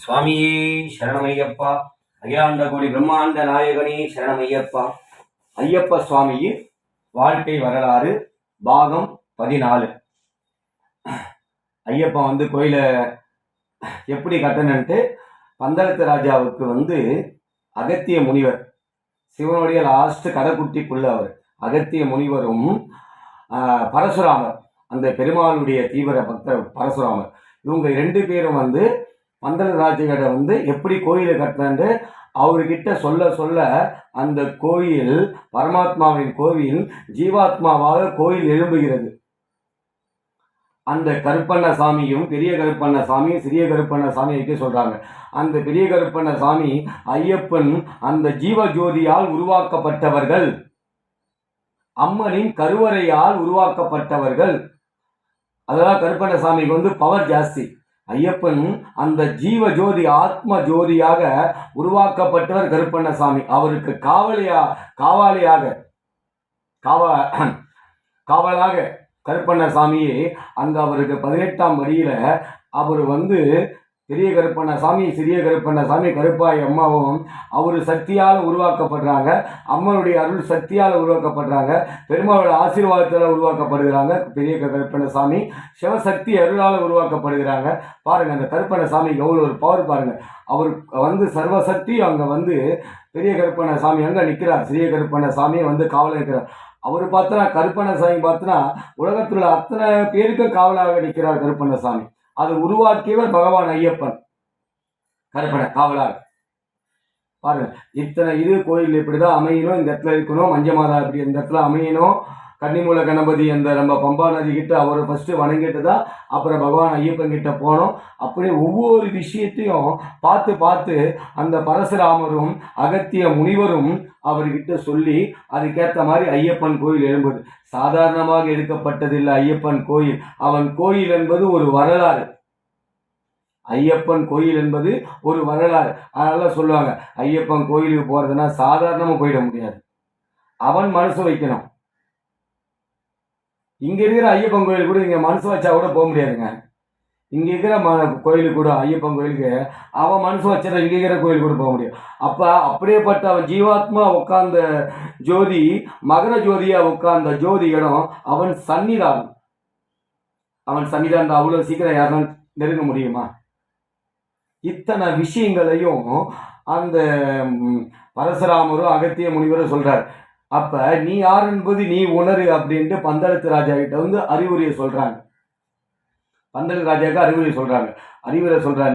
சுவாமியே சரணமையப்பா. அகிலாண்ட கோடி பிரம்மாண்ட நாயகனே சரணமையப்பா. ஐயப்ப சுவாமியின் வாழ்க்கை வரலாறு பாகம் 14. ஐயப்பன் கோயிலை எப்படி கட்டணுன்ட்டு பந்தளத்து ராஜாவுக்கு அகத்திய முனிவர், சிவனுடைய லாஸ்ட் கடைக்குட்டி புள்ள அவர் அகத்திய முனிவரும் பரசுராமர், அந்த பெருமாளுடைய தீவிர பக்தர் பரசுராமர், இவங்க 2 பேரும் பந்தள ராஜகிட்ட எப்படி கோயிலை கட்டினு அவர்கிட்ட சொல்ல சொல்ல அந்த கோயில் பரமாத்மாவின் கோவில் ஜீவாத்மாவாக கோயில் எழும்புகிறது. அந்த கருப்பண்ண சாமியும் பெரிய கருப்பண்ண சாமியும் சிறிய கருப்பண்ண சாமி வைக்க சொல்றாங்க. அந்த பெரிய கருப்பண்ண சாமி ஐயப்பன் அந்த ஜீவ ஜோதியால் உருவாக்கப்பட்டவர்கள், அம்மனின் கருவறையால் உருவாக்கப்பட்டவர்கள். அதெல்லாம் கருப்பண்ண சாமிக்கு பவர் ஜாஸ்தி. ஐயப்பன் அந்த ஜீவ ஜோதி ஆத்ம ஜோதியாக உருவாக்கப்பட்டவர் கருப்பண்ண சாமி. அவருக்கு காவலாக கருப்பண்ண சாமியே அங்க அவருக்கு 18ஆம் படியில அவர் பெரிய கருப்பண்ண சாமி சிறிய கருப்பண்ண சாமி கருப்பாய் அம்மாவும் அவர் சக்தியால் உருவாக்கப்படுறாங்க. அம்மனுடைய அருள் சக்தியால் உருவாக்கப்படுறாங்க. பெருமாளோட ஆசீர்வாதத்தால் உருவாக்கப்படுகிறாங்க. பெரிய கருப்பண்ண சாமி சிவசக்தி அருளால் உருவாக்கப்படுகிறாங்க. பாருங்க அந்த கருப்பண்ண சாமி எவ்வளோ ஒரு பவர் பாருங்க. அவர் சர்வசக்தி அங்கே பெரிய கருப்பண்ண சாமி அங்கே நிற்கிறார். சிறிய கருப்பண்ண சாமியை காவலாக இருக்கிறார். அவர் பார்த்தனா கருப்பண்ண சாமி பார்த்தனா உலகத்தில் உள்ள அத்தனை பேருக்கு காவலாக நிற்கிறார் கருப்பண்ண சாமி. அது உருவாக்கியவர் பகவான் ஐயப்பன். கருப்பண்ண காவலாக பாருங்க. இத்தனை கோயில் இப்படிதான் அமையணும், இந்த இடத்துல இருக்கணும், மஞ்சமாதா இப்படி இந்த இடத்துல அமையணும், கன்னிமூல கணபதி அந்த நம்ம பம்பா நதி கிட்ட அவரை ஃபர்ஸ்ட் வணங்கிட்டு தான் அப்புறம் பகவான் ஐயப்பன் கிட்ட போனோம். அப்படி ஒவ்வொரு விஷயத்தையும் பார்த்து பார்த்து அந்த பரசுராமரும் அகத்திய முனிவரும் அவர்கிட்ட சொல்லி அதுக்கேற்ற மாதிரி ஐயப்பன் கோயில் எழும்புது. சாதாரணமாக எடுக்கப்பட்டதில்லை ஐயப்பன் கோயில். அவன் கோயில் என்பது ஒரு வரலாறு. ஐயப்பன் கோயில் என்பது ஒரு வரலாறு. அதனால சொல்லுவாங்க ஐயப்பன் கோயிலுக்கு போறதுன்னா சாதாரணமாக போயிட முடியாது, அவன் மனசு வைக்கணும். இங்க இருக்கிற ஐயப்பன் கோயில் கூட இங்க மனசு வச்சா கூட போக முடியாதுங்க. இங்க இருக்கிற கோயிலுக்கு கூட ஐயப்பன் கோயிலுக்கு அவன் மனசு வச்சா இங்க இருக்கிற கோயில் கூட போக முடியும். அப்ப அப்படியேப்பட்ட அவன் ஜீவாத்மா உட்கார்ந்த ஜோதி, மகர ஜோதியா உட்கார்ந்த ஜோதி இடம் அவன் சன்னிதானம். அவன் சன்னிதானம் அவ்வளவு சீக்கிரம் யாரும் நெருங்க முடியுமா? இத்தனை விஷயங்களையும் அந்த பரசுராமரும் அகத்திய முனிவரும் சொல்றார். அப்ப நீ யார் என்பது நீ உணரு அப்படின்ட்டு பந்தளத்து ராஜா கிட்ட அறிவுரையை சொல்றாங்க. பந்தள ராஜாவுக்கு அறிவுரை சொல்றாங்க.